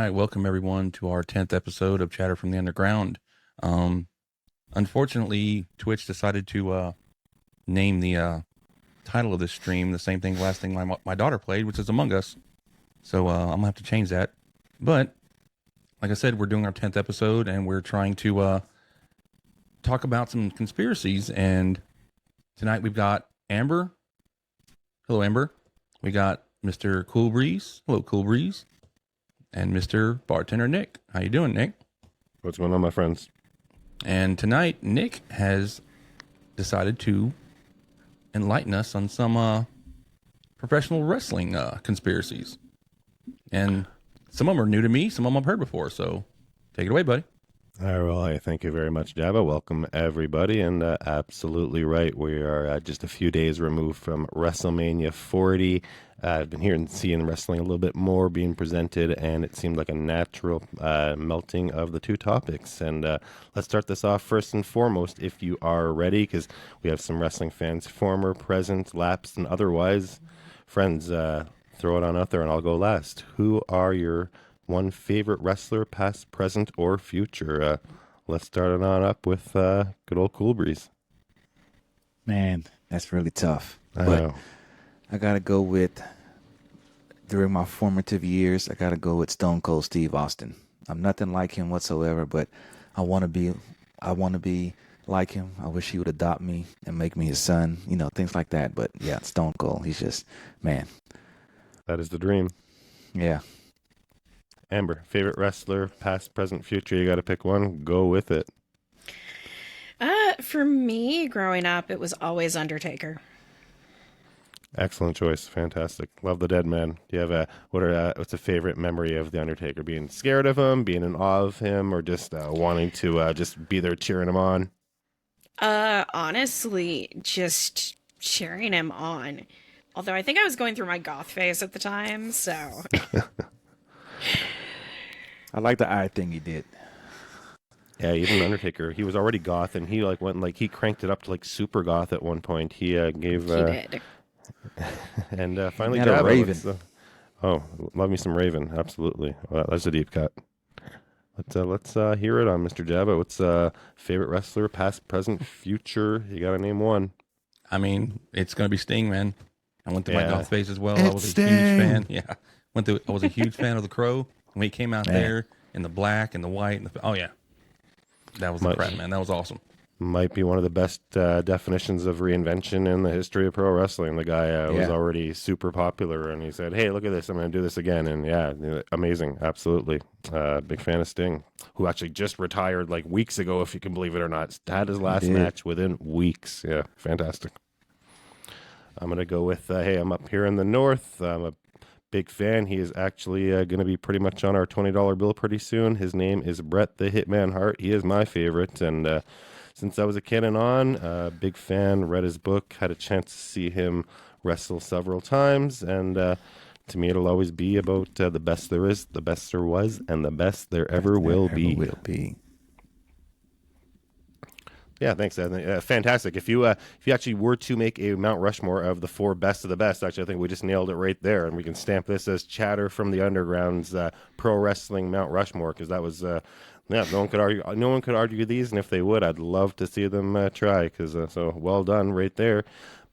right, welcome everyone to our 10th episode of Chatter from the Underground. Um, Unfortunately, Twitch decided to name the title of this stream the same thing last thing my daughter played, which is Among Us. So I'm gonna have to change that. But like I said, we're doing our 10th episode and we're trying to talk about some conspiracies. And tonight we've got Amber. Hello, Amber. We got Mr. Cool Breeze. Hello, Cool Breeze. And Mr. Bartender Nick. How you doing, Nick? What's going on, my friends? And tonight, Nick has decided to enlighten us on some professional wrestling conspiracies. And some of them are new to me, some of them I've heard before. So take it away, buddy. All right, well, I thank you very much, Jabba. Welcome, everybody. And absolutely right. We are just a few days removed from WrestleMania 40. I've been hearing, seeing wrestling a little bit more being presented, and it seemed like a natural melting of the two topics. And let's start this off first and foremost, if you are ready, because we have some wrestling fans, former, present, lapsed, and otherwise. Friends, throw it on out there, and I'll go last. Who are your one favorite wrestler, past, present, or future? Let's start it on up with good old Cool Breeze. Man, that's really tough. I But know. I got to go with, during my formative years, I got to go with Stone Cold Steve Austin. I'm nothing like him whatsoever, but I want to be like him. I wish he would adopt me and make me his son, things like that. But yeah, Stone Cold, he's just, man, That is the dream. yeah. Amber, favorite wrestler, past, present, future. You got to pick one. Go with it. For me, growing up, it was always Undertaker. Excellent choice. Fantastic. Love the dead man. Do you have what's a favorite memory of the Undertaker? Being scared of him, being in awe of him, or just wanting to just be there cheering him on? Honestly, just cheering him on. Although I think I was going through my goth phase at the time, so. I like the eye thing he did. Yeah, even Undertaker, he was already goth, and he he cranked it up to super goth at one point. He gave He did. and finally He had a Jabba, Raven. love me some Raven, absolutely. Well, that's a deep cut. Let's hear it on Mr. Jabba. What's favorite wrestler, past, present, future? You got to name one. I mean, it's gonna be Sting, man. I went through my Yeah. goth phase as well. I was a huge fan. Yeah, I was a huge fan of the Crow when he came out Man. there in the black and the white. And oh yeah, that was the Much. crap, man. That was awesome. Might be one of the best definitions of reinvention in the history of pro wrestling. The guy was Yeah. already super popular, and he said, "Hey, look at this! I'm going to do this again." And yeah, amazing, absolutely. Big fan of Sting, who actually just retired weeks ago, if you can believe it or not. Had his last did. match within weeks. Yeah, fantastic. I'm going to go with, hey, I'm up here in the north. I'm a big fan. He is actually going to be pretty much on our $20 bill pretty soon. His name is Bret the Hitman Hart. He is my favorite, and since I was a kid and on, big fan, read his book, had a chance to see him wrestle several times, and to me it'll always be about the best there is, the best there was, and the best there ever will be. Yeah, thanks. Fantastic. If you actually were to make a Mount Rushmore of the four best of the best, actually, I think we just nailed it right there, and we can stamp this as Chatter from the Underground's pro wrestling Mount Rushmore, because that was. Yeah, no one could argue. No one could argue these, and if they would, I'd love to see them try. Because so well done, right there.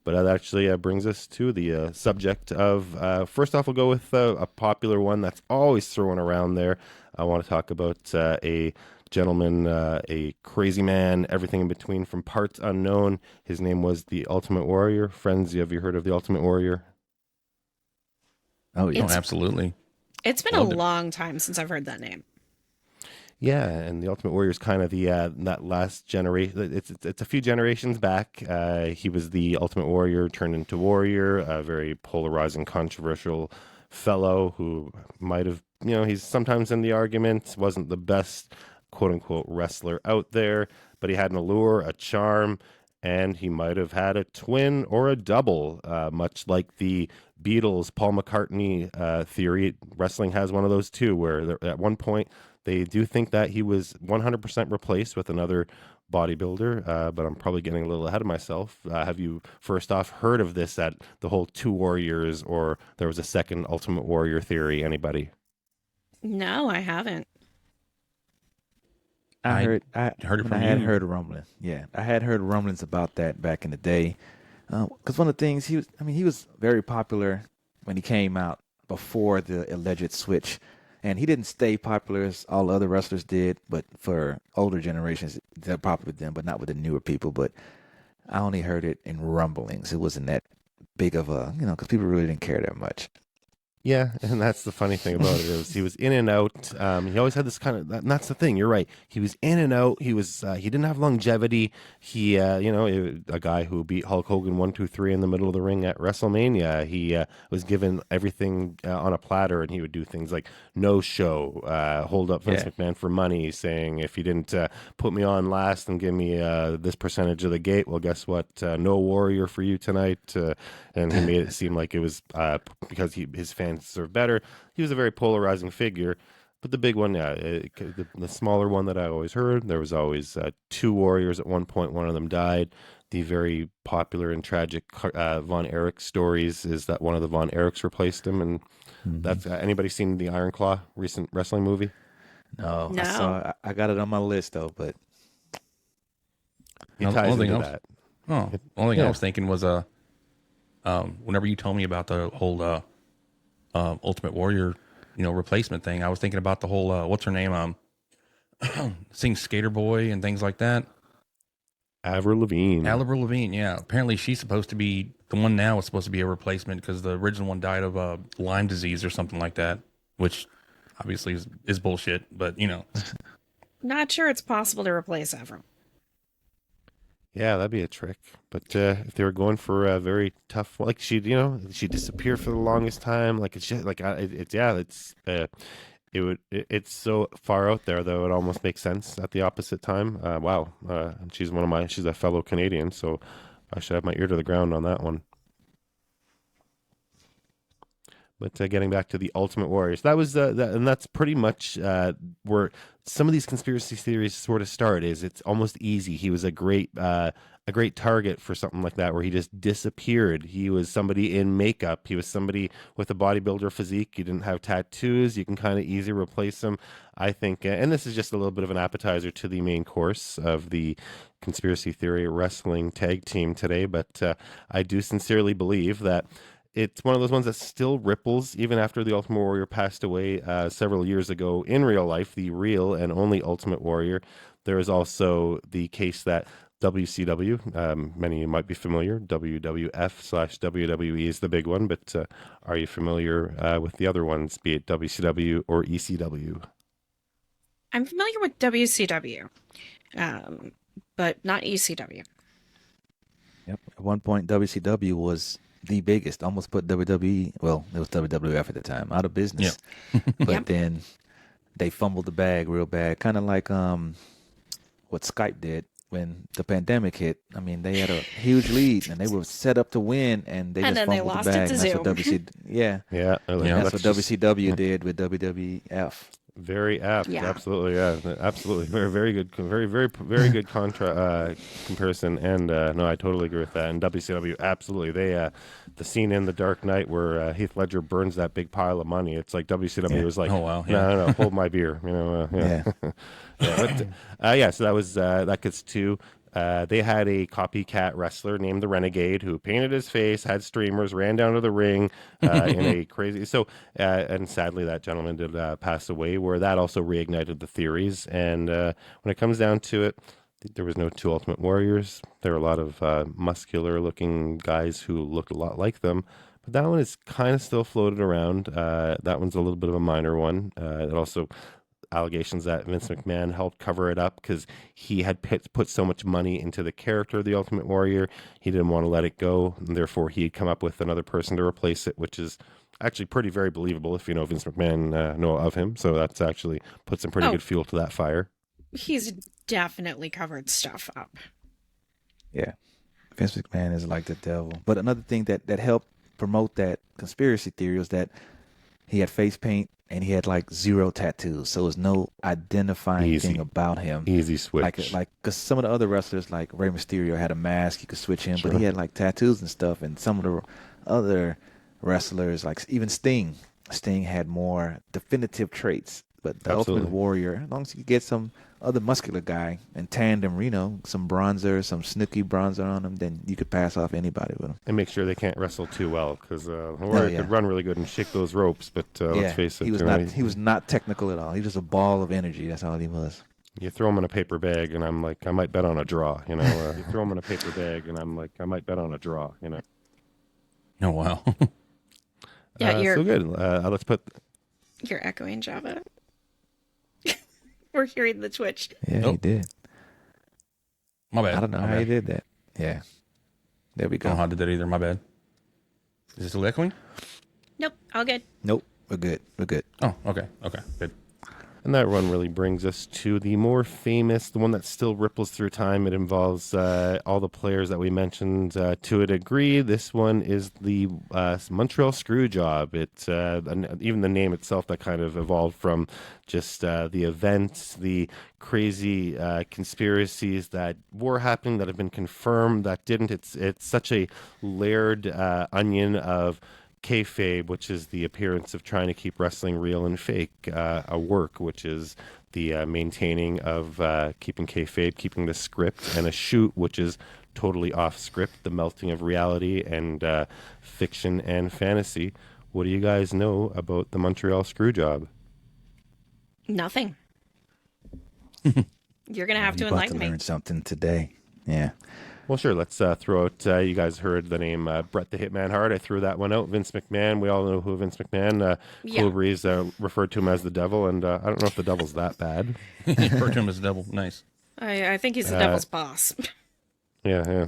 But that actually brings us to the subject of. First off, we'll go with a popular one that's always thrown around there. I want to talk about a gentleman, a crazy man, everything in between, from parts unknown. His name was the Ultimate Warrior. Friends, have you heard of the Ultimate Warrior? Oh, yeah. Oh, absolutely. It's been Loved a it. long time since I've heard that name. Yeah, and the Ultimate Warrior is kind of the that last generation. It's a few generations back. He was the Ultimate Warrior turned into Warrior, a very polarizing, controversial fellow who might have, he's sometimes in the argument, wasn't the best quote unquote wrestler out there, but he had an allure, a charm, and he might have had a twin or a double, much like the Beatles, Paul McCartney theory. Wrestling has one of those too, where at one point they do think that he was 100% replaced with another bodybuilder, but I'm probably getting a little ahead of myself. Have you, first off, heard of this, that the whole two warriors, or there was a second Ultimate Warrior theory? Anybody? No, I haven't. I I heard heard it when from I had you. heard rumbling. Yeah, I had heard rumblings about that back in the day. Because one of the things he was very popular when he came out before the alleged switch, and he didn't stay popular as all other wrestlers did. But for older generations, they're popular with them, but not with the newer people. But I only heard it in rumblings. It wasn't that big of a, because people really didn't care that much. Yeah, and that's the funny thing about it is he was in and out. He always had this kind of. And that's the thing. You're right. He was in and out. He was. He didn't have longevity. He, a guy who beat Hulk Hogan 1, 2, 3 in the middle of the ring at WrestleMania. He was given everything on a platter, and he would do things like no show, hold up Vince Yeah. McMahon for money, saying if you didn't put me on last and give me this percentage of the gate, well, guess what? No Warrior for you tonight. And he made it seem like it was because his fans deserve better. He was a very polarizing figure. But the big one, the smaller one that I always heard, there was always two Warriors at one point. One of them died. The very popular and tragic Von Erich stories is that one of the Von Erichs replaced him. And that's anybody seen the Iron Claw recent wrestling movie? No, No. I got it on my list though, but He No, ties only into thing else- that. Oh, only thing I Yeah. was thinking was whenever you told me about the whole Ultimate Warrior, replacement thing, I was thinking about the whole what's her name, sing Skater Boy and things like that. Avril Lavigne. Avril Lavigne, yeah. Apparently, she's supposed to be the one now. Is supposed to be a replacement because the original one died of Lyme disease or something like that, which obviously is bullshit. But Not sure it's possible to replace Avril. Yeah, that'd be a trick. But if they were going for a very tough, like she disappeared for the longest time. Like it's just like it's so far out there though. It almost makes sense at the opposite time. Wow, and she's a fellow Canadian, so I should have my ear to the ground on that one. But getting back to the Ultimate Warriors, that was and that's pretty much where some of these conspiracy theories sort of start. Is it's almost easy. He was a great target for something like that, where he just disappeared. He was somebody in makeup. He was somebody with a bodybuilder physique. He didn't have tattoos. You can kind of easily replace him. I think, and this is just a little bit of an appetizer to the main course of the conspiracy theory wrestling tag team today. But I do sincerely believe that it's one of those ones that still ripples even after the Ultimate Warrior passed away several years ago in real life, the real and only Ultimate Warrior. There is also the case that WCW, many of you might be familiar, WWF/WWE is the big one, but are you familiar with the other ones, be it WCW or ECW? I'm familiar with WCW, but not ECW. yep. At one point, WCW was the biggest. Almost put WWE. Well, it was WWF at the time out of business. But Yep. then they fumbled the bag real bad, kind of like what Skype did when the pandemic hit. I mean, they had a huge lead and they were set up to win, and they And just then they fumbled lost the it bag. to And that's what Zoom. Yeah, Yeah, that's what just WCW did with WWF. very apt. Yeah. Absolutely, yeah, absolutely. Very, very good, very good comparison. And no, I totally agree with that. And WCW, absolutely, they the scene in The Dark Knight where Heath Ledger burns that big pile of money. It's like WCW was like, Oh, wow, no, hold my beer, yeah. So that was that gets two. They had a copycat wrestler named the Renegade who painted his face, had streamers, ran down to the ring in a crazy. So, and sadly, that gentleman did pass away. Where that also reignited the theories. And when it comes down to it, there was no two Ultimate Warriors. There were a lot of muscular-looking guys who looked a lot like them. But that one is kind of still floated around. That one's a little bit of a minor one. It also allegations that Vince McMahon helped cover it up because he had put so much money into the character of the Ultimate Warrior. He didn't want to let it go, and therefore he had come up with another person to replace it, which is actually very believable if you know Vince McMahon know of him. So that's actually put some pretty Oh. good fuel to that fire. He's definitely covered stuff up. Yeah, Vince McMahon is like the devil. But another thing that helped promote that conspiracy theory was that he had face paint and he had like 0 tattoos, so there's no identifying Easy. thing about him. Easy switch. Like because some of the other wrestlers, like Rey Mysterio, had a mask you could switch in, but he had like tattoos and stuff. And some of the other wrestlers, like even Sting, Sting had more definitive traits. But the Absolutely. Ultimate Warrior, as long as you get some other muscular guy in tandem, some bronzer, some Snooki bronzer on him, then you could pass off anybody with him. And make sure they can't wrestle too well, because Warrior yeah. could run really good and shake those ropes, but let's face it, he was you know, not. He was not technical at all. He was just a ball of energy. That's all he was. you throw him in a paper bag, and I'm like, I might bet on a draw. You know, you throw him in a paper bag, and I'm like, I might bet on a draw. You know. Oh wow. Yeah, So good. Let's put. you're echoing Java. We're hearing the Twitch. Yeah, he Nope. did. My bad. I don't know My how bad. he did that. Yeah, there we I don't know go. how I did that either. My bad. Is it still echoing? Nope, all good. Nope, we're good. We're good. Oh, okay. Okay. Good. And that run really brings us to the more famous, the one that still ripples through time. It involves all the players that we mentioned to a degree. This one is the Montreal Screwjob. Even the name itself that kind of evolved from just the events, the crazy conspiracies that were happening that have been confirmed, that didn't. It's such a layered onion of kayfabe, which is the appearance of trying to keep wrestling real and fake, a work, which is the maintaining of keeping kayfabe, keeping the script, and a shoot, which is totally off script, the melting of reality and fiction and fantasy. What do you guys know about the Montreal Screwjob? Nothing. You're gonna have to You're about to enlighten me. learn something today. Yeah. Well, sure. Let's throw out. You guys heard the name Bret the Hitman Hart. I threw that one out. Vince McMahon. We all know who Vince McMahon. Yeah. Cool Breeze referred to him as the devil, and I don't know if the devil's that bad. Refer to him as the devil. Nice. I think he's the devil's boss. Yeah.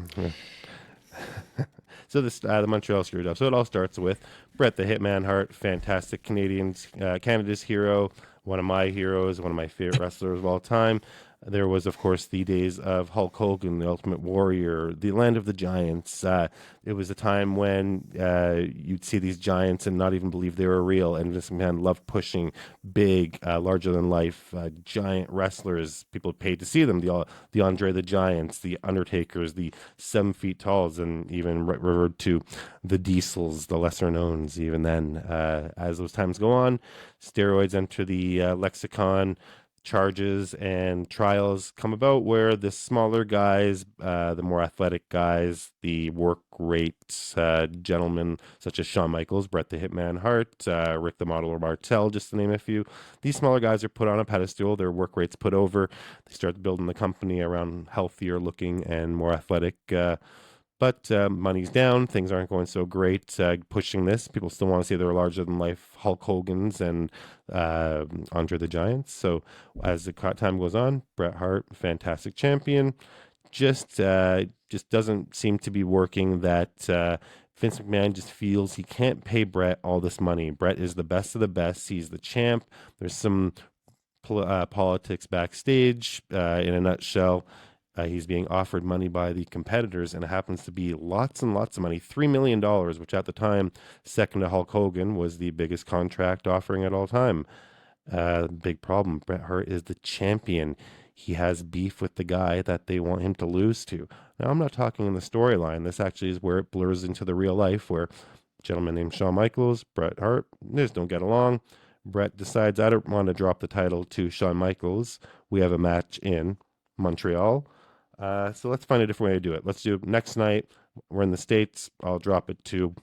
So this the Montreal Screwjob. So it all starts with Bret the Hitman Hart, fantastic Canada's hero, one of my heroes, one of my favorite wrestlers of all time. There was, of course, the days of Hulk Hogan, the Ultimate Warrior, the Land of the Giants. It was a time when you'd see these giants and not even believe they were real. And Vince McMahon loved pushing big, larger-than-life giant wrestlers. People paid to see them. The Andre the Giants, the Undertakers, the 7 feet talls, and even referred to the Diesels, the lesser knowns. Even then, as those times go on, steroids enter the lexicon. Charges and trials come about where the smaller guys, the more athletic guys, the work rate gentlemen such as Shawn Michaels, Bret the Hitman Hart, Rick the Model Martel, just to name a few. These smaller guys are put on a pedestal, their work rates put over. They start building the company around healthier looking and more athletic but money's down. Things aren't going so great. Pushing this, people still want to see their larger than life Hulk Hogan's and Andre the Giants. So as the time goes on, Bret Hart, fantastic champion, just doesn't seem to be working. That Vince McMahon just feels he can't pay Bret all this money. Bret is the best of the best. He's the champ. There's some politics backstage. In a nutshell. He's being offered money by the competitors, and it happens to be lots and lots of money. $3 million, which at the time, second to Hulk Hogan, was the biggest contract offering at all time. Big problem. Bret Hart is the champion. He has beef with the guy that they want him to lose to. Now, I'm not talking in the storyline. This actually is where it blurs into the real life, where a gentleman named Shawn Michaels, Bret Hart, they just don't get along. Bret decides, I don't want to drop the title to Shawn Michaels. We have a match in Montreal. So let's find a different way to do it. Let's do next night. We're in the States. I'll drop it to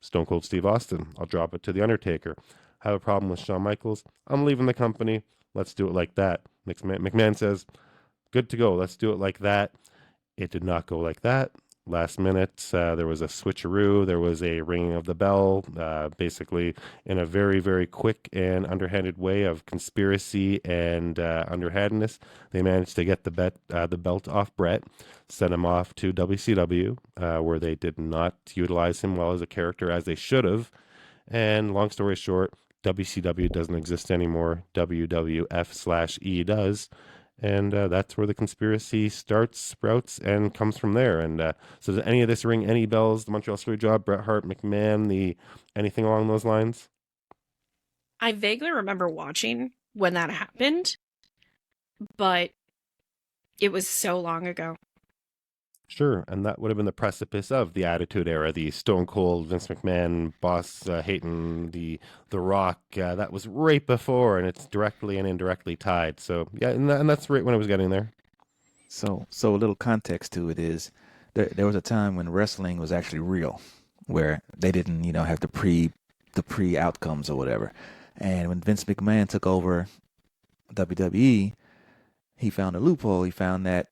Stone Cold Steve Austin. I'll drop it to The Undertaker. Have a problem with Shawn Michaels. I'm leaving the company. Let's do it like that. McMahon says, good to go. Let's do it like that. It did not go like that. Last minute, there was a switcheroo. There was a ringing of the bell, basically in a very, very quick and underhanded way of conspiracy and underhandedness. They managed to get the belt off Bret, sent him off to WCW, where they did not utilize him well as a character as they should have. And long story short, WCW doesn't exist anymore. WWF/E does. And that's where the conspiracy starts, sprouts, and comes from there. And so does any of this ring any bells? The Montreal Screwjob, Bret Hart, McMahon, anything along those lines? I vaguely remember watching when that happened, but it was so long ago. Sure, and that would have been the precipice of the Attitude Era, the Stone Cold, Vince McMahon, Boss Hayton, the Rock. That was right before, and it's directly and indirectly tied. So yeah, and that's right when I was getting there. So a little context to it is there was a time when wrestling was actually real, where they didn't, have the pre outcomes or whatever. And when Vince McMahon took over WWE, he found a loophole. He found that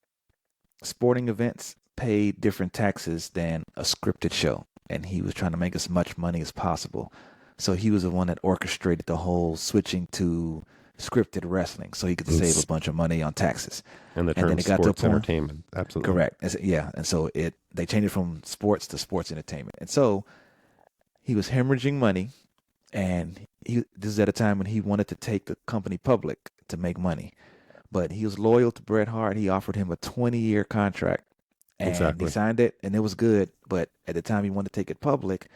sporting events paid different taxes than a scripted show, and he was trying to make as much money as possible. So he was the one that orchestrated the whole switching to scripted wrestling, so he could save a bunch of money on taxes. And the And term then it got to a sports point- entertainment, absolutely Correct. And so they changed it from sports to sports entertainment. And so he was hemorrhaging money, and this is at a time when he wanted to take the company public to make money. But he was loyal to Bret Hart. He offered him a 20-year contract, and Exactly. he signed it, and it was good. But at the time he wanted to take it public,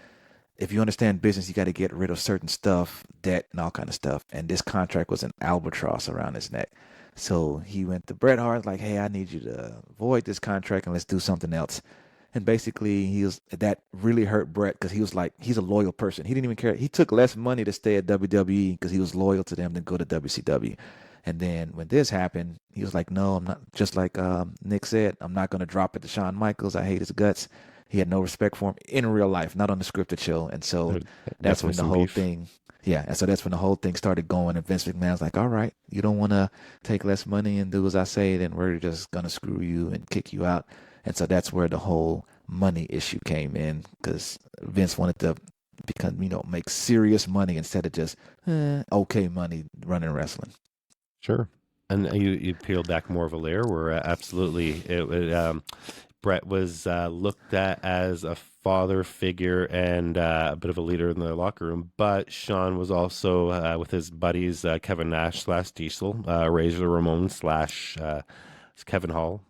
if you understand business, you got to get rid of certain stuff, debt, and all kind of stuff. And this contract was an albatross around his neck. So he went to Bret Hart like, "Hey, I need you to void this contract and let's do something else." And basically, that really hurt Bret because he was like, he's a loyal person. He didn't even care. He took less money to stay at WWE because he was loyal to them than go to WCW. And then when this happened, he was like, "No, I'm not." Just like Nick said, "I'm not going to drop it to Shawn Michaels. I hate his guts." He had no respect for him in real life, not on the scripted show. And so There's that's when definitely the some whole beef. thing, yeah. And so that's when the whole thing started going. And Vince McMahon's like, "All right, you don't want to take less money and do as I say, then we're just going to screw you and kick you out." And so that's where the whole money issue came in, because Vince wanted to make serious money instead of just okay money running wrestling. Sure. And you peeled back more of a layer where absolutely Brett was looked at as a father figure and a bit of a leader in the locker room, but Sean was also with his buddies Kevin Nash / Diesel, Razor Ramon / Kevin Hall.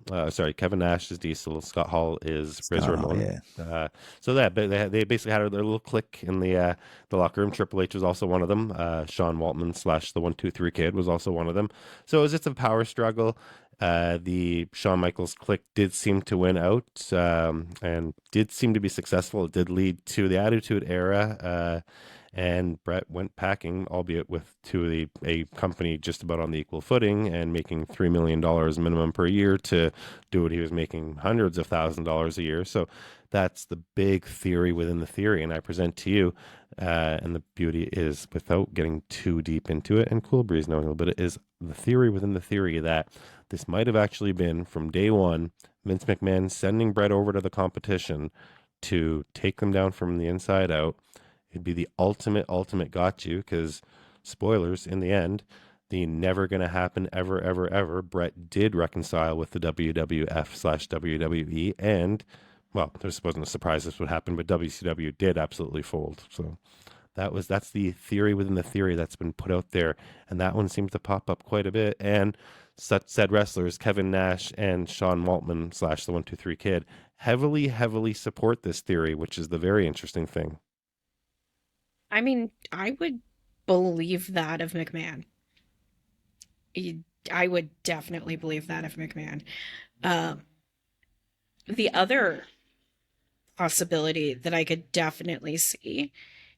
Kevin Nash is Diesel. Scott Hall is Razor Scott Hall, Ramon. yeah. So they basically had their little clique in the locker room. Triple H was also one of them. Sean Waltman / the 1-2-3 Kid was also one of them. So it was just a power struggle. The Shawn Michaels clique did seem to win out and did seem to be successful. It did lead to the Attitude Era. And Brett went packing, albeit with a company just about on the equal footing and making $3 million minimum per year to do what he was making hundreds of $1,000s a year. So that's the big theory within the theory. And I present to you, and the beauty is, without getting too deep into it, and Cool Breeze knowing a little bit, is the theory within the theory that this might have actually been, from day one, Vince McMahon sending Brett over to the competition to take them down from the inside out. It'd be the ultimate got you, because spoilers, in the end, the never going to happen ever, Brett did reconcile with the WWF / WWE, and, well, this wasn't a surprise this would happen, but WCW did absolutely fold. So that's the theory within the theory that's been put out there, and that one seems to pop up quite a bit. And such said wrestlers, Kevin Nash and Sean Waltman / the 1-2-3 Kid, heavily support this theory, which is the very interesting thing. I mean, I would believe that of McMahon. I would definitely believe that of McMahon. The other possibility that I could definitely see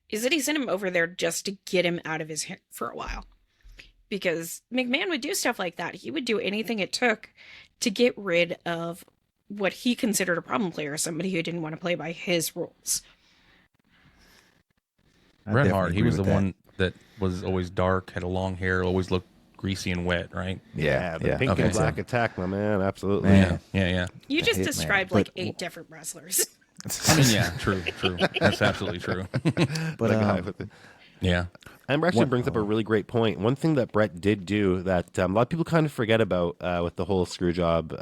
is that he sent him over there just to get him out of his hair for a while. Because McMahon would do stuff like that. He would do anything it took to get rid of what he considered a problem player, somebody who didn't want to play by his rules. I Bret definitely Hart, he agree was the with that. one that was always dark, had a long hair, always looked greasy and wet, right? Yeah, the pink Okay, and so- black attack, my man, absolutely. Man. Yeah. You just Hitman. described But- like 8 different wrestlers. I mean, yeah, true. That's absolutely true. But The guy with the- Yeah. And actually What- brings up a really great point. One thing that Brett did do that a lot of people kind of forget about with the whole screw job,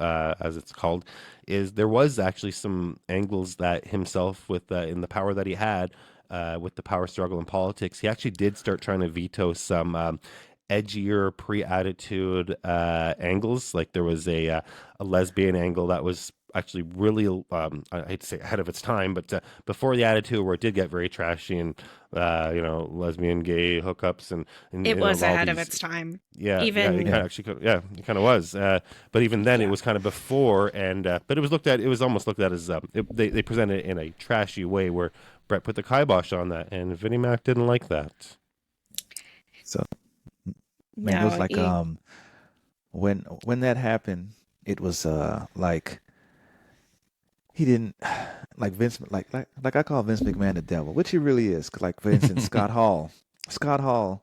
as it's called, is there was actually some angles that himself, with in the power that he had, with the power struggle in politics, he actually did start trying to veto some edgier pre-attitude angles. Like there was a lesbian angle that was actually really, I hate to say ahead of its time, but before the Attitude, where it did get very trashy and lesbian, gay hookups and It was all ahead of these. its time. Yeah, it Even kind of actually, it kind of was. But even then, it Yeah. was kind of before, and but it was looked at. It was almost looked at as they presented it in a trashy way, where Brett put the kibosh on that, and Vinnie Mac didn't like that. So man, it was no, like when that happened, it was like he didn't like Vince like I call Vince McMahon the devil, which he really is. 'Cause like for instance, Scott Hall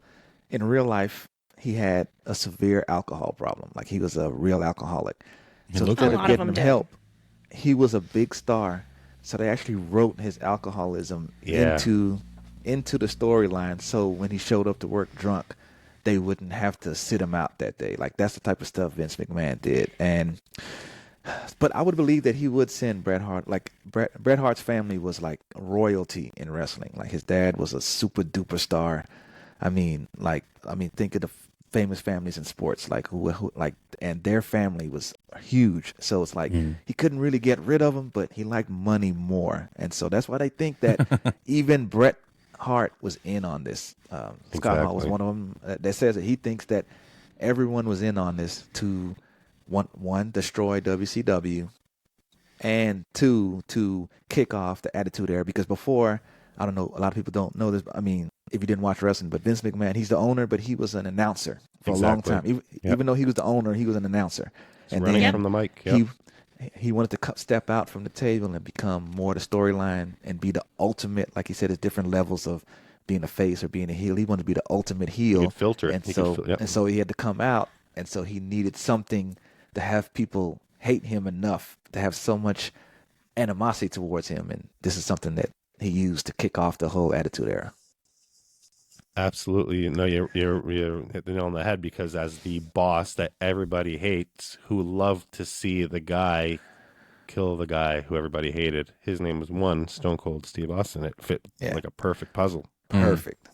in real life he had a severe alcohol problem. Like he was a real alcoholic. He So looked instead A of lot of getting them him did. help, he was a big star. So they actually wrote his alcoholism Yeah. into the storyline. So when he showed up to work drunk, they wouldn't have to sit him out that day. Like that's the type of stuff Vince McMahon did. But I would believe that he would send Bret Hart. Like Bret Hart's family was like royalty in wrestling. Like his dad was a super duper star. I mean, think of the famous families in sports, like who like, and their family was huge. So it's like he couldn't really get rid of them, but he liked money more, and so that's why they think that even Bret Hart was in on this. Scott Hall was Exactly. one of them that says that he thinks that everyone was in on this to one destroy WCW, and two to kick off the Attitude Era. Because before, I don't know, a lot of people don't know this. But I mean, if you didn't watch wrestling, but Vince McMahon, he's the owner, but he was an announcer for a long Exactly. time. Yep. Even though he was the owner, he was an announcer. Just running from the mic. Yep. He wanted to step out from the table and become more the storyline and be the ultimate. Like he said, there's different levels of being a face or being a heel. He wanted to be the ultimate heel. He could filter it. And He so could and so he had to come out, and so he needed something to have people hate him enough to have so much animosity towards him, and this is something that he used to kick off the whole Attitude Era. Absolutely. No, you're hit the nail on the head, because as the boss that everybody hates, who loved to see the guy kill the guy who everybody hated, his name was one Stone Cold Steve Austin. It fit like a perfect puzzle. Perfect.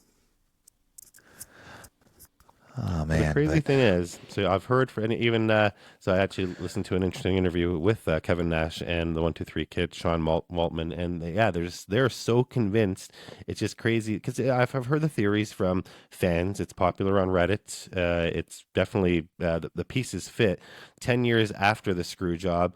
Oh man! The crazy thing is, so I've heard so I actually listened to an interesting interview with Kevin Nash and the 1-2-3 Kid, Sean Waltman, and they're so convinced. It's just crazy, because I've heard the theories from fans. It's popular on Reddit. It's definitely the pieces fit. 10 years after the screw job,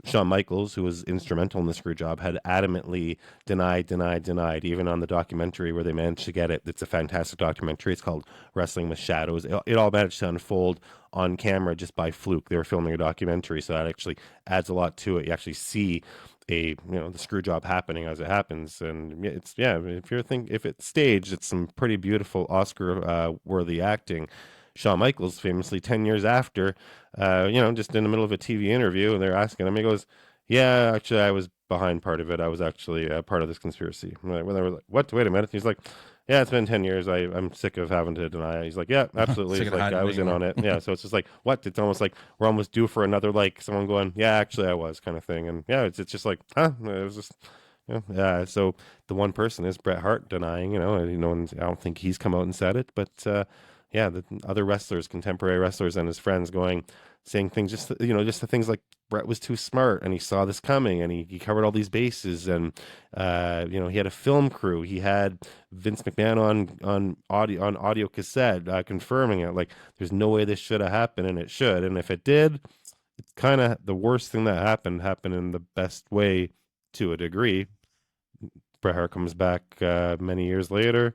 Shawn Michaels, who was instrumental in the screw job, had adamantly denied. Even on the documentary where they managed to get it, it's a fantastic documentary. It's called Wrestling with Shadows. It all managed to unfold on camera just by fluke. They were filming a documentary, so that actually adds a lot to it. You actually see the screw job happening as it happens, and if it's staged, it's some pretty beautiful Oscar worthy acting. Shawn Michaels famously 10 years after, just in the middle of a TV interview, and they're asking him, he goes, "Yeah, actually, I was behind part of it. I was actually part of this conspiracy." And they were like, "What? Wait a minute." He's like, "Yeah, it's been 10 years. I'm sick of having to deny it." He's like, "Yeah, absolutely." Sick He's of like, hiding "I was in anymore." on it." Yeah, so it's just like, what? It's almost like we're almost due for another, like, someone going, "Yeah, actually, I was," kind of thing. And yeah, it's just like, huh? It was just, yeah. So the one person is Bret Hart denying, and I don't think he's come out and said it, but the other wrestlers, contemporary wrestlers, and his friends saying things, just the things like Bret was too smart and he saw this coming and he covered all these bases, and he had a film crew. He had Vince McMahon on audio cassette confirming it. Like, there's no way this should have happened, and it should. And if it did, it's kind of the worst thing that happened in the best way to a degree. Bret Hart comes back many years later,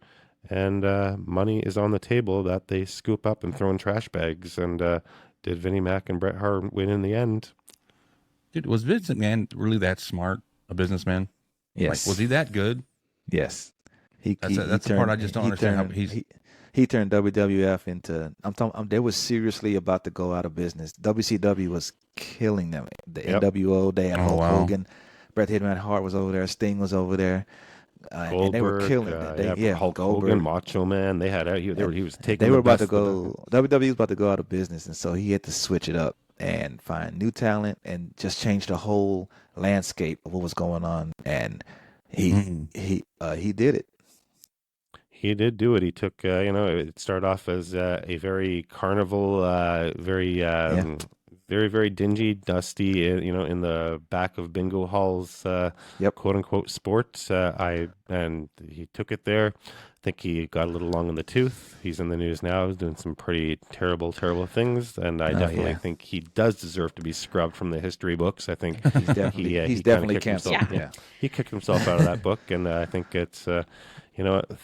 and money is on the table that they scoop up and throw in trash bags. And did Vinnie Mac and Bret Hart win in the end? Dude, was Vince McMahon really that smart a businessman? Yes. Like, was he that good? Yes. That's the part I just don't understand. How he turned WWF into. They were seriously about to go out of business. WCW was killing them. The NWO. They had Hulk Hogan. Bret Hart was over there. Sting was over there. And they were killing it. Hulk Goldberg. Hogan, Macho Man. They had he was taking. They were about to go. WWE was about to go out of business, and so he had to switch it up and find new talent and just change the whole landscape of what was going on. And he did it. He did do it. He took, it started off as a very carnival, very very, very dingy, dusty, in the back of Bingo Hall's Yep. quote unquote sport. And he took it there. I think he got a little long in the tooth. He's in the news now. He's doing some pretty terrible, terrible things, and I definitely yeah. think he does deserve to be scrubbed from the history books. I think He's definitely, he he's kinda definitely kicked canceled. himself- Yeah. he kicked himself out of that book, and I think it's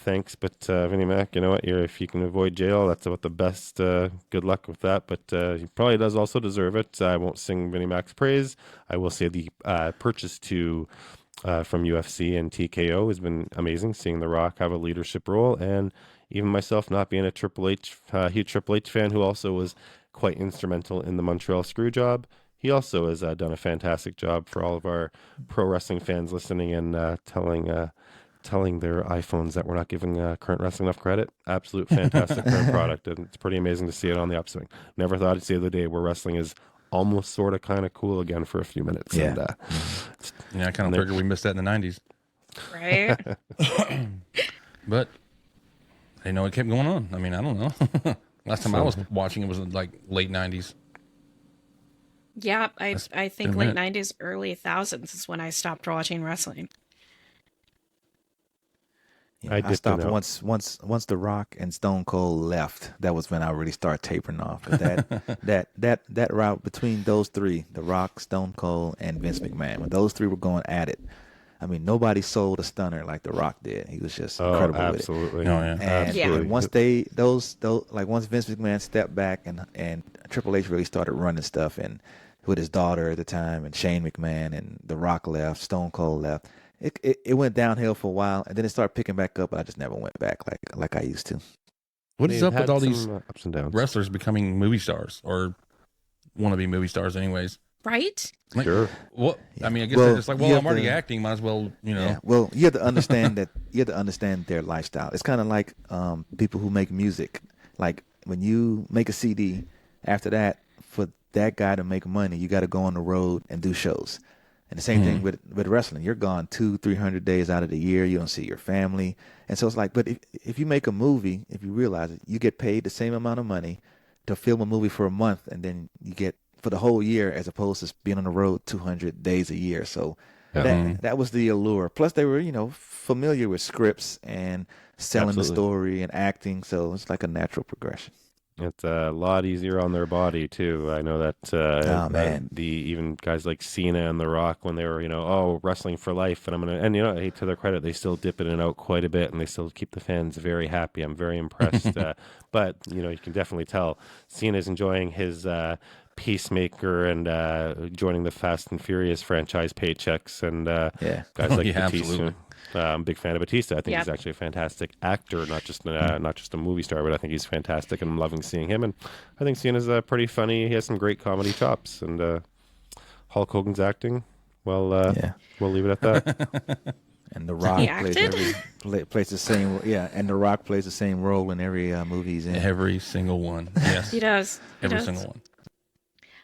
thanks, but Vinnie Mac, you know what? If you can avoid jail, that's about the best. Good luck with that, but he probably does also deserve it. I won't sing Vinnie Mac's praise. I will say the purchase to from UFC and TKO has been amazing. Seeing The Rock have a leadership role, and even myself not being a huge Triple H fan, who also was quite instrumental in the Montreal Screwjob. He also has done a fantastic job for all of our pro wrestling fans listening and telling their iPhones that we're not giving current wrestling enough credit. Absolute fantastic current product, and it's pretty amazing to see it on the upswing. Never thought I'd see the day where wrestling is almost sort of kind of cool again for a few minutes. Yeah. And, Yeah, I kind of figured we missed that in the 90s. Right? But I know it kept going on. I mean, I don't know. Last time I was watching it was like late 90s. Yeah, I That's think been a late minute. 90s, early thousands is when I stopped watching wrestling. Yeah, I I dipped stopped in out. once The Rock and Stone Cold left. That was when I really started tapering off. But that route between those three, The Rock, Stone Cold, and Vince McMahon, when those three were going at it, I mean, nobody sold a stunner like The Rock did. He was just incredible with it. absolutely. Oh, yeah. And, Absolutely. and once once Vince McMahon stepped back and Triple H really started running stuff, and with his daughter at the time, and Shane McMahon, and The Rock left, Stone Cold left, it went downhill for a while, and then it started picking back up. But I just never went back like I used to. What is They've up with had all some, these ups and downs? wrestlers becoming movie stars or want to be movie stars anyways? Right? Like, Sure. what? I mean, I guess Well, they're just like, you well, have I'm already to- acting. Might as well, Yeah. Well, you have to understand that you have to understand their lifestyle. It's kind of like people who make music. Like when you make a CD, after that, for that guy to make money, you got to go on the road and do shows. And the same thing with wrestling. You're gone 200-300 days out of the year. You don't see your family. And so it's like, but if you make a movie, if you realize it, you get paid the same amount of money to film a movie for a month, and then you get for the whole year, as opposed to being on the road 200 days a year. So that was the allure. Plus, they were familiar with scripts and selling the Absolutely. story and acting. So it's like a natural progression. It's a lot easier on their body too. I know that. Oh, man. The even guys like Cena and The Rock, when they were wrestling for life, and hey, to their credit, they still dip in and out quite a bit, and they still keep the fans very happy. I'm very impressed. But you can definitely tell Cena's enjoying his Peacemaker and joining the Fast and Furious franchise paychecks, and Yeah. guys Oh, like yeah, Batista. absolutely. I'm a big fan of Batista. I think Yep. he's actually a fantastic actor, not just a movie star, but I think he's fantastic, and I'm loving seeing him. And I think Cena's pretty funny. He has some great comedy chops, and Hulk Hogan's acting. Well, Yeah. we'll leave it at that. And The Rock He plays acted? plays the same. Yeah, and The Rock plays the same role in every movie he's in. Every single one. Yes. He does. He Every does. single one.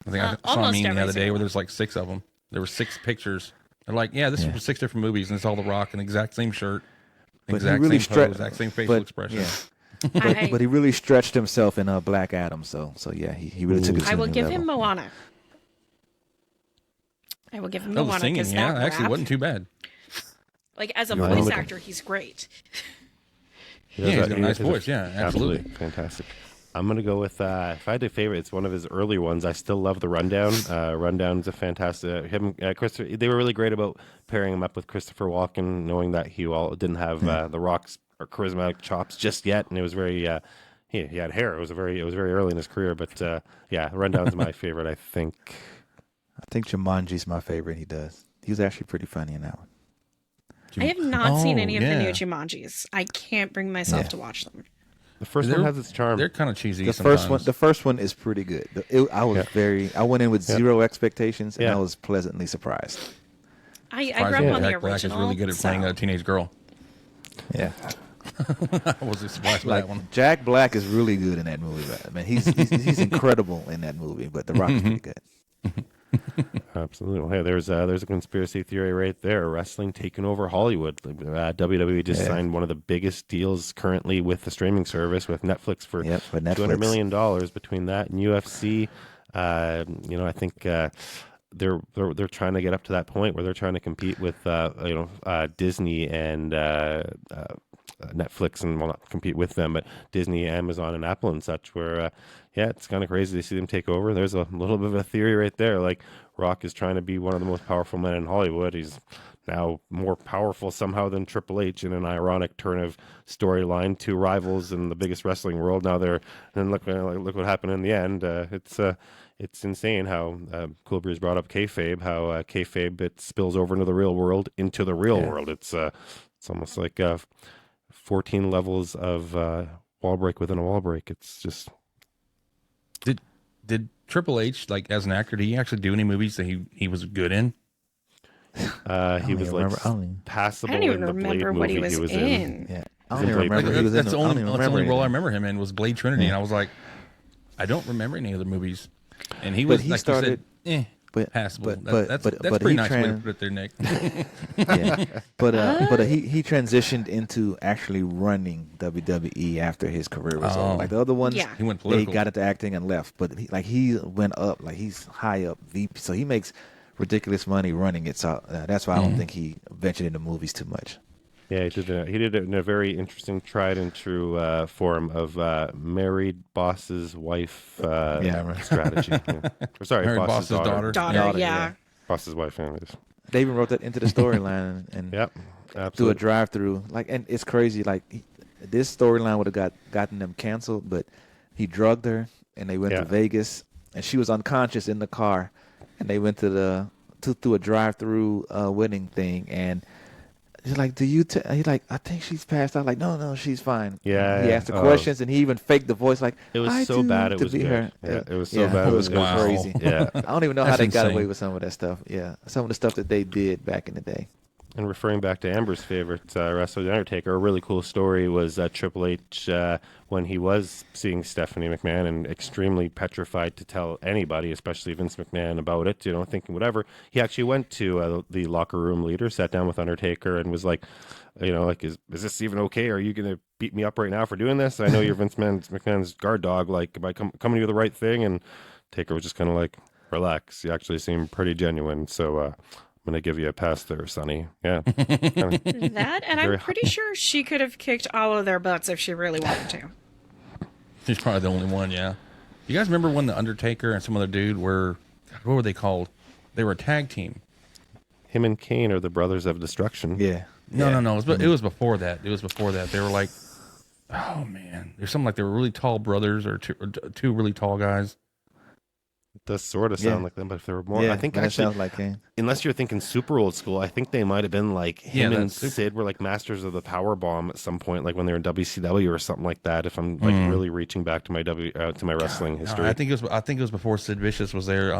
I think I saw a Almost meme the every other day single where there's like 6 of them. There were 6 pictures. They're like, yeah, this is from 6 different movies, and it's all The Rock, an exact same shirt, But he exact really same pose, stre- exact same facial but- expression. Yeah. I, But he really stretched himself in Black Adam. So yeah, he really took it to I a will new give level. him Moana. I will give him Oh, the Moana singing, because yeah, that actually rap, wasn't too bad. like as a You're voice welcome. actor, he's great. He Yeah, does he's that- got a he nice does a- voice. Yeah, absolutely. fantastic. I'm gonna go with if I had a favorite, it's one of his early ones. I still love the Rundown. Rundown's a fantastic. Him, Christopher. They were really great about pairing him up with Christopher Walken, knowing that he didn't have the Rock's or charismatic chops just yet, and it was very. He had hair. It was very early in his career, but yeah, Rundown's my favorite. I think. I think Jumanji's my favorite. He does. He was actually pretty funny in that one. I have not seen Oh, any of the new yeah. Jumanjis. I can't bring myself Yeah. to watch them. The first one has its charm. They're kind of cheesy. The sometimes. first one is pretty good. I went in with zero expectations, and I was pleasantly surprised. I grew Surprisingly, up on the Jack Black original. is really good at playing so- a teenage girl. Yeah, I was surprised by like that one. Jack Black is really good in that movie. I mean, he's incredible in that movie. But The Rock is pretty good. Absolutely. Well, hey, there's a conspiracy theory right there. Wrestling taking over Hollywood. WWE just signed one of the biggest deals currently with the streaming service with Netflix for Yep, with $200 Netflix. million between that and UFC. I think they're trying to get up to that point where they're trying to compete with Disney and Netflix, and well, not compete with them, but Disney, Amazon, and Apple and such. Where it's kind of crazy to see them take over. There's a little bit of a theory right there. Like Rock is trying to be one of the most powerful men in Hollywood. He's now more powerful somehow than Triple H in an ironic turn of storyline. Two rivals in the biggest wrestling world. Now look what happened in the end. It's insane how Cool Breeze brought up kayfabe, how kayfabe it spills over into the real world, world. It's almost like 14 levels of wall break within a wall break. It's just Did Triple H, like as an actor, did he actually do any movies that he was good in? he was like passable I don't even in the Blade remember what movie he was in. in. Yeah, I He's don't even in Blade remember. Runner. He was in That's the I don't only, even that's the remember only role I anything. remember him in was Blade Trinity, and I was like, I don't remember any other movies. And he But was he like started- you said, But passable. but That's but pretty he nice way to put it there, Nick. yeah. But he transitioned into actually running WWE after his career was Oh. over. Like the other ones, Yeah. He went they political. got into acting and left. But he went up. Like he's high up VP, so he makes ridiculous money running it. So that's why I don't think he ventured into movies too much. Yeah, he did it in a very interesting, tried and true form of married boss's wife strategy. Yeah. Or sorry, Married boss's daughter. Daughter, yeah. Boss's wife, anyways. They even wrote that into the storyline and Yep, through a absolutely. drive-through. And it's crazy. This storyline would have gotten them canceled, but he drugged her, and they went Yeah. to Vegas, and she was unconscious in the car, and they went to a drive-through wedding thing, and he's like, he's like, I think she's passed out. Like, no, she's fine. Yeah, He asked the oh. questions, and he even faked the voice. Like, It was I so do bad, it to was be good. her. Yeah, it was so bad, It it was was good. crazy. Yeah. I don't even know how That's they got insane. away with some of that stuff. Yeah, some of the stuff that they did back in the day. And referring back to Amber's favorite wrestler, The Undertaker, a really cool story was Triple H when he was seeing Stephanie McMahon and extremely petrified to tell anybody, especially Vince McMahon, about it, thinking whatever. He actually went to the locker room leader, sat down with Undertaker, and was like, is this even okay? Are you going to beat me up right now for doing this? I know you're Vince McMahon's guard dog. Like, am I coming to do the right thing? And Taker was just kind of like, relax. You actually seem pretty genuine. So, I'm going to give you a pass there, Sonny. Yeah. That, and I'm Very pretty sure she could have kicked all of their butts if she really wanted to. He's probably the only one, yeah. You guys remember when The Undertaker and some other dude were, what were they called? They were a tag team. Him and Kane are the brothers of destruction. Yeah. No. It was before that. They were like, oh man, there's something like they were really tall brothers or two really tall guys. It does sort of sound Yeah. like them, but if there were more, Yeah, I think that actually, sounds like him. unless you're thinking super old school, I think they might have been like him Yeah, and that's super- Sid were like masters of the power bomb at some point, like when they were in WCW or something like that. If I'm like really reaching back to my wrestling No, history, I think it was before Sid Vicious was there.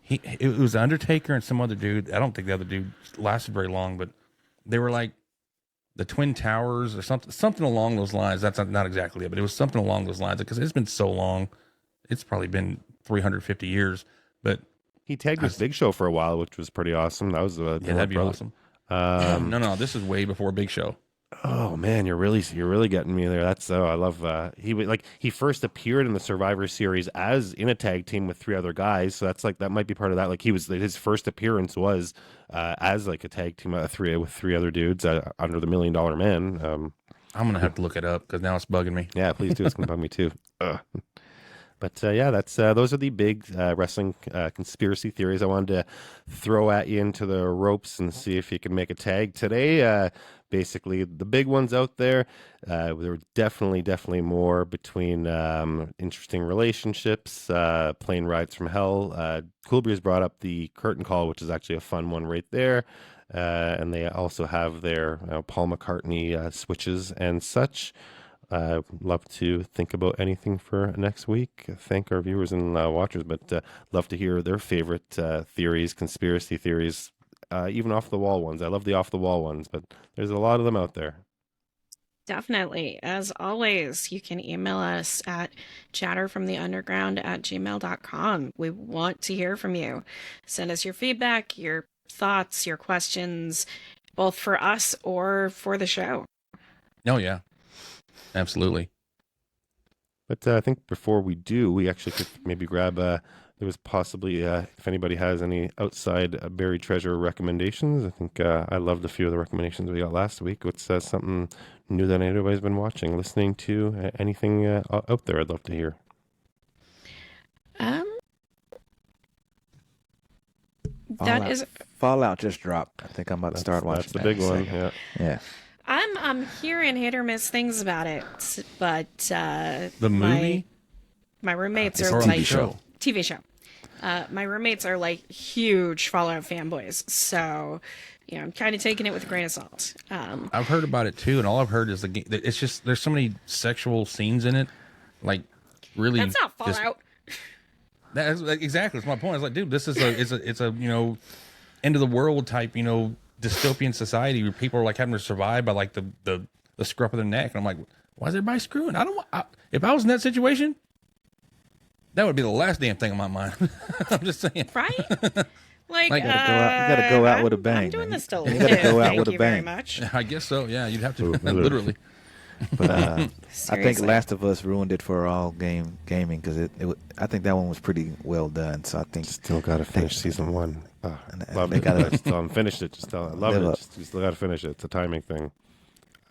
It was Undertaker and some other dude. I don't think the other dude lasted very long, but they were like the Twin Towers or something along those lines. That's not exactly it, but it was something along those lines because it's been so long. It's probably been 350 years, but he tagged with Big Show for a while, which was pretty awesome. That was yeah, that'd be awesome. No, this is way before Big Show. Oh man, you're really getting me there. That's I love he first appeared in the Survivor Series as in a tag team with three other guys. So that might be part of that. Like his first appearance was as like a tag team with three other dudes under the $1 Million Man. I'm gonna have to look it up because now it's bugging me. Yeah, please do. It's gonna bug me too. Ugh. But yeah, that's those are the big wrestling conspiracy theories I wanted to throw at you into the ropes and see if you can make a tag today. Basically, the big ones out there. There were definitely more between interesting relationships, plane rides from hell. Cool Breeze brought up the curtain call, which is actually a fun one right there. And they also have their Paul McCartney switches and such. Love to think about anything for next week. Thank our viewers and watchers, but love to hear their favorite theories, conspiracy theories, even off the wall ones. I love the off the wall ones, but there's a lot of them out there. Definitely. As always, you can email us at chatterfromtheunderground@gmail.com. We want to hear from you. Send us your feedback, your thoughts, your questions, both for us or for the show. Oh yeah, absolutely. But I think before we do, we actually could maybe grab there was possibly, if anybody has any outside buried treasure recommendations, I think I loved a few of the recommendations we got last week. What's something new that anybody's been watching, listening to, anything out there? I'd love to hear. That Fallout, is. Fallout just dropped. I think I'm about to start watching. That's the that big in a one. second. Yeah. Yeah. I'm hearing hit or miss things about it, but The movie? my roommates It's are a like TV show. TV show. My roommates are like huge Fallout fanboys, so I'm kind of taking it with a grain of salt. I've heard about it too, and all I've heard is it's just there's so many sexual scenes in it, like really. That's not just- Fallout. That's exactly. That's my point. I was like, dude, this is it's a end of the world type dystopian society where people are like having to survive by like the scruff of their neck, and I'm like, why is everybody screwing? If I was in that situation, that would be the last damn thing on my mind. I'm just saying. Right? Like, Like, You gotta go out with a bang. I'm doing man. this to You live. gotta go out Thank with a you very bang. much. I guess so. Yeah, you'd have to Ooh, literally. But I think Seriously. Last of Us ruined it for all gaming because I think that one was pretty well done. So I think Still got to finish season 1. Oh, And love they it. gotta- I still haven't finished it. I love Live it. up. Just still got to finish it. It's a timing thing.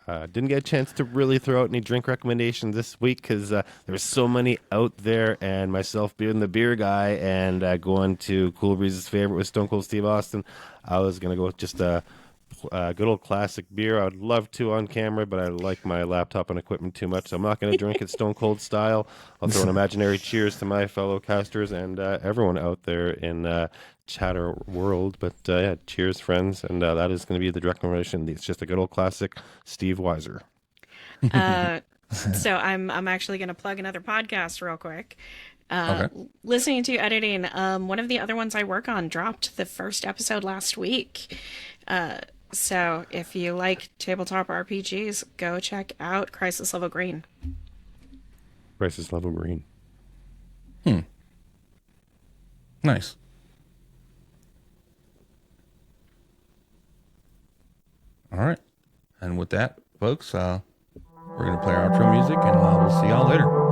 Didn't get a chance to really throw out any drink recommendations this week because there's so many out there, and myself being the beer guy and going to Cool Breeze's favorite with Stone Cold Steve Austin, I was going to go with just a good old classic beer. I would love to on camera, but I like my laptop and equipment too much, so I'm not going to drink it Stone Cold style. I'll throw an imaginary cheers to my fellow casters and everyone out there in chatter world. But yeah, cheers, friends, and that is going to be the direct recommendation. It's just a good old classic, Steve Weiser. So I'm actually going to plug another podcast real quick. Okay. Listening to editing, one of the other ones I work on dropped the first episode last week. So if you like tabletop RPGs, go check out Crisis Level Green. Crisis Level Green. Nice. All right. And with that, folks, we're going to play our outro music, and we'll see y'all later.